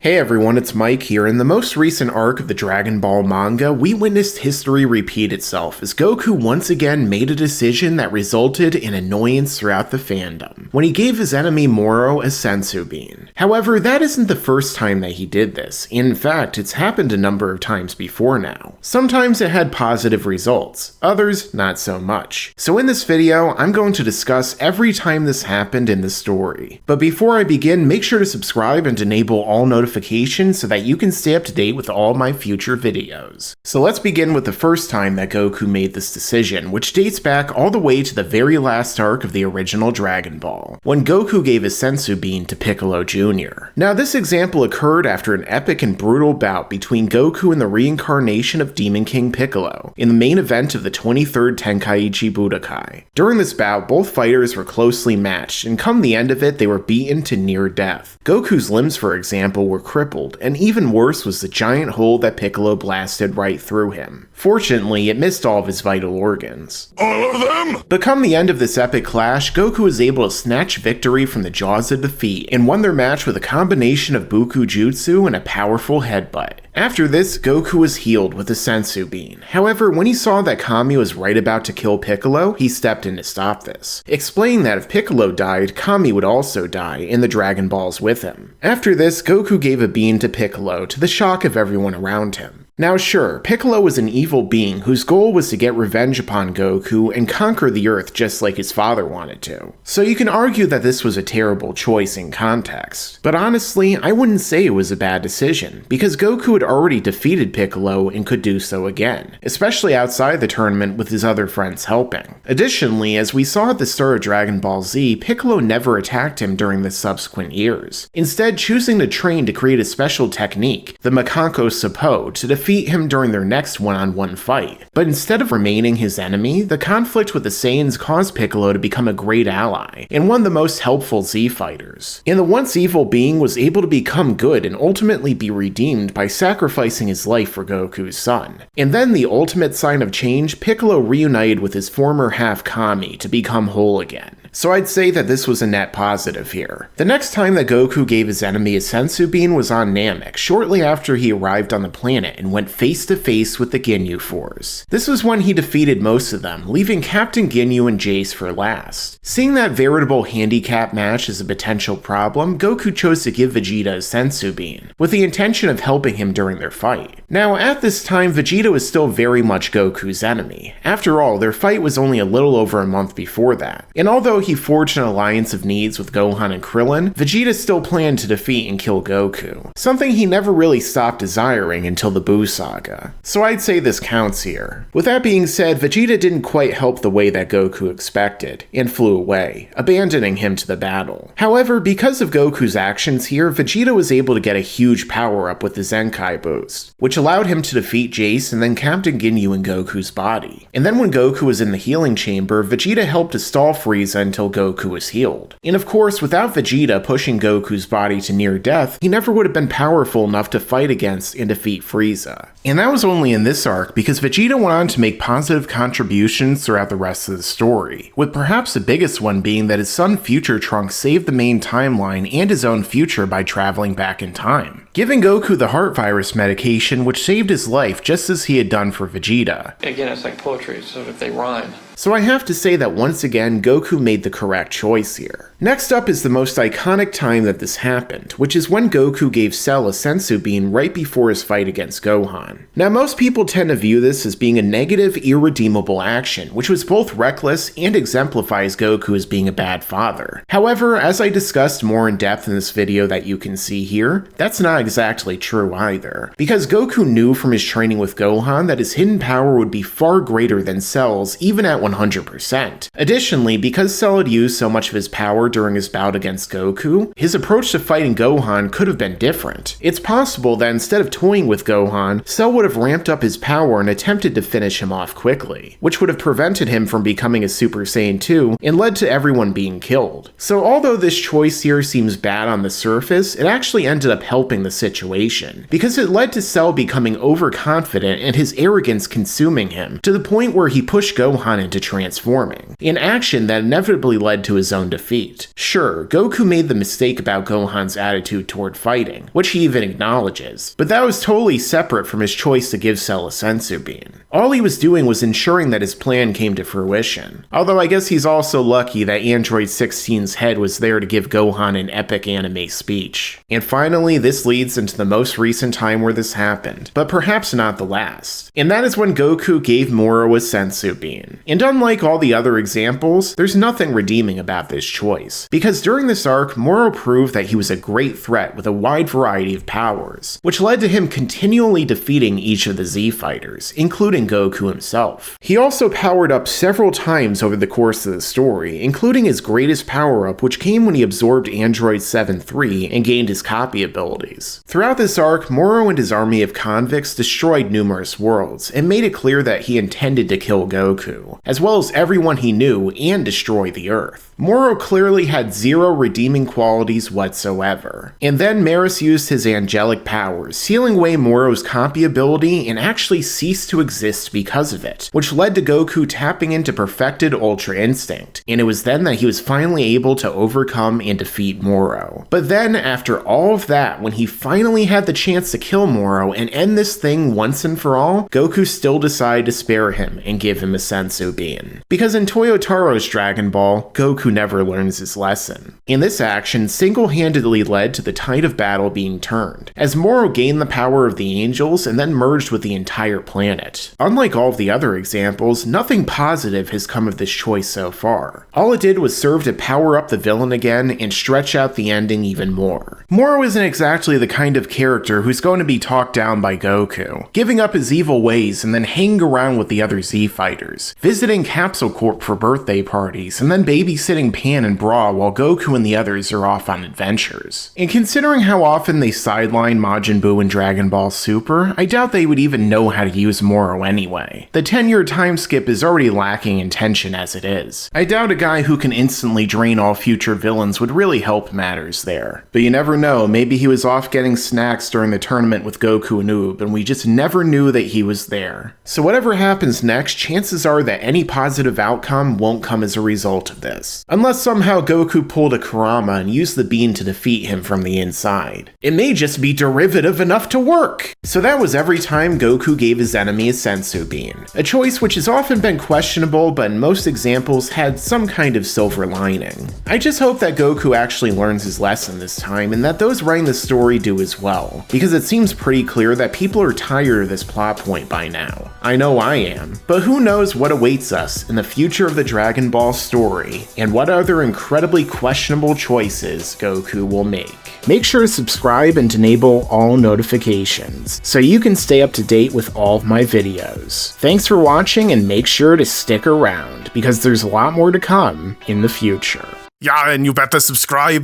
Hey everyone, it's Mike here. In the most recent arc of the Dragon Ball manga, we witnessed history repeat itself as Goku once again made a decision that resulted in annoyance throughout the fandom, when he gave his enemy MORO a Senzu Bean. However, that isn't the first time that he did this. In fact, it's happened a number of times before now. Sometimes it had positive results, others not so much. So in this video, I'm going to discuss every time this happened in the story. But before I begin, make sure to subscribe and enable all notifications so that you can stay up to date with all my future videos. So let's begin with the first time that Goku made this decision, which dates back all the way to the very last arc of the original Dragon Ball, when Goku gave his Senzu Bean to Piccolo Jr. Now this example occurred after an epic and brutal bout between Goku and the reincarnation of Demon King Piccolo, in the main event of the 23rd Tenkaichi Budokai. During this bout, both fighters were closely matched, and come the end of it, they were beaten to near death. Goku's limbs, for example, were crippled, and even worse was the giant hole that Piccolo blasted right through him. Fortunately, it missed all of his vital organs. All of them? But come the end of this epic clash, Goku was able to snatch victory from the jaws of defeat, and won their match with a combination of Buku Jutsu and a powerful headbutt. After this, Goku was healed with the Senzu Bean. However, when he saw that Kami was right about to kill Piccolo, he stepped in to stop this, explaining that if Piccolo died, Kami would also die, and the Dragon Balls with him. After this, Goku gave a bean to Piccolo, to the shock of everyone around him. Now sure, Piccolo was an evil being whose goal was to get revenge upon Goku and conquer the Earth just like his father wanted to. So you can argue that this was a terrible choice in context. But honestly, I wouldn't say it was a bad decision, because Goku had already defeated Piccolo and could do so again, especially outside the tournament with his other friends helping. Additionally, as we saw at the start of Dragon Ball Z, Piccolo never attacked him during the subsequent years, instead choosing to train to create a special technique, the Makanko Sappo, to defeat him during their next one-on-one fight. But instead of remaining his enemy, the conflict with the Saiyans caused Piccolo to become a great ally, and one of the most helpful Z fighters. And the once evil being was able to become good and ultimately be redeemed by sacrificing his life for Goku's son. And then the ultimate sign of change, Piccolo reunited with his former half Kami to become whole again. So I'd say that this was a net positive here. The next time that Goku gave his enemy a Senzu Bean was on Namek, shortly after he arrived on the planet and went face to face with the Ginyu Force. This was when he defeated most of them, leaving Captain Ginyu and Jace for last. Seeing that veritable handicap match as a potential problem, Goku chose to give Vegeta a Senzu Bean, with the intention of helping him during their fight. Now at this time, Vegeta was still very much Goku's enemy. After all, their fight was only a little over a month before that, and although he forged an alliance of needs with Gohan and Krillin, Vegeta still planned to defeat and kill Goku, something he never really stopped desiring until the Buu Saga. So I'd say this counts here. With that being said, Vegeta didn't quite help the way that Goku expected, and flew away, abandoning him to the battle. However, because of Goku's actions here, Vegeta was able to get a huge power-up with the Zenkai boost, which allowed him to defeat Jace and then Captain Ginyu in Goku's body. And then when Goku was in the healing chamber, Vegeta helped to stall Frieza until Goku was healed. And of course, without Vegeta pushing Goku's body to near death, he never would have been powerful enough to fight against and defeat Frieza. And that was only in this arc, because Vegeta went on to make positive contributions throughout the rest of the story, with perhaps the biggest one being that his son Future Trunks saved the main timeline and his own future by traveling back in time, giving Goku the heart virus medication which saved his life just as he had done for Vegeta. Again, it's like poetry, so if they rhyme. So I have to say that once again, Goku made the correct choice here. Next up is the most iconic time that this happened, which is when Goku gave Cell a Senzu Bean right before his fight against Gohan. Now most people tend to view this as being a negative, irredeemable action, which was both reckless and exemplifies Goku as being a bad father. However, as I discussed more in depth in this video that you can see here, that's not exactly true either, because Goku knew from his training with Gohan that his hidden power would be far greater than Cell's even at 100%. Additionally, because Cell had used so much of his power during his bout against Goku, his approach to fighting Gohan could have been different. It's possible that instead of toying with Gohan, Cell would have ramped up his power and attempted to finish him off quickly, which would have prevented him from becoming a Super Saiyan 2 and led to everyone being killed. So although this choice here seems bad on the surface, it actually ended up helping the situation, because it led to Cell becoming overconfident and his arrogance consuming him to the point where he pushed Gohan into transforming, an action that inevitably led to his own defeat. Sure, Goku made the mistake about Gohan's attitude toward fighting, which he even acknowledges, but that was totally separate from his choice to give Cell a Senzu Bean. All he was doing was ensuring that his plan came to fruition, although I guess he's also lucky that Android 16's head was there to give Gohan an epic anime speech. And finally, this leads into the most recent time where this happened, but perhaps not the last. And that is when Goku gave MORO a Senzu Bean. And unlike all the other examples, there's nothing redeeming about this choice, because during this arc, MORO proved that he was a great threat with a wide variety of powers, which led to him continually defeating each of the Z fighters, including Goku himself. He also powered up several times over the course of the story, including his greatest power-up, which came when he absorbed Android 7-3 and gained his copy abilities. Throughout this arc, MORO and his army of convicts destroyed numerous worlds, and made it clear that he intended to kill Goku, as well as everyone he knew, and destroy the Earth. MORO clearly had zero redeeming qualities whatsoever. And then Maris used his angelic powers, sealing away MORO's copy ability, and actually ceased to exist because of it, which led to Goku tapping into perfected Ultra Instinct, and it was then that he was finally able to overcome and defeat MORO. But then, after all of that, when he finally had the chance to kill MORO and end this thing once and for all, Goku still decided to spare him and give him a Senzu Bean. Because in Toyotaro's Dragon Ball, Goku never learns his lesson. And this action single-handedly led to the tide of battle being turned, as MORO gained the power of the angels and then merged with the entire planet. Unlike all of the other examples, nothing positive has come of this choice so far. All it did was serve to power up the villain again and stretch out the ending even more. MORO isn't exactly the kind of character who's going to be talked down by Goku, giving up his evil ways and then hanging around with the other Z fighters, visiting Capsule Corp for birthday parties, and then babysitting Pan and Bra while Goku and the others are off on adventures. And considering how often they sideline Majin Buu in Dragon Ball Super, I doubt they would even know how to use MORO anyway. The 10-year time skip is already lacking in tension as it is. I doubt a guy who can instantly drain all future villains would really help matters there. But you never know, maybe he was off getting snacks during the tournament with Goku and Oob, and we just never knew that he was there. So whatever happens next, chances are that any positive outcome won't come as a result of this. Unless somehow Goku pulled a Kurama and used the bean to defeat him from the inside. It may just be derivative enough to work! So that was every time Goku gave his enemy a Senzu Bean. A choice which has often been questionable, but in most examples had some kind of silver lining. I just hope that Goku actually learns his lesson this time, and that those writing the story do as well, because it seems pretty clear that people are tired of this plot point by now. I know I am. But who knows what awaits us in the future of the Dragon Ball story, and what other incredibly questionable choices Goku will make. Make sure to subscribe and enable all notifications, so you can stay up to date with all of my videos. Thanks for watching, and make sure to stick around, because there's a lot more to come in the future. Yeah, and you better subscribe.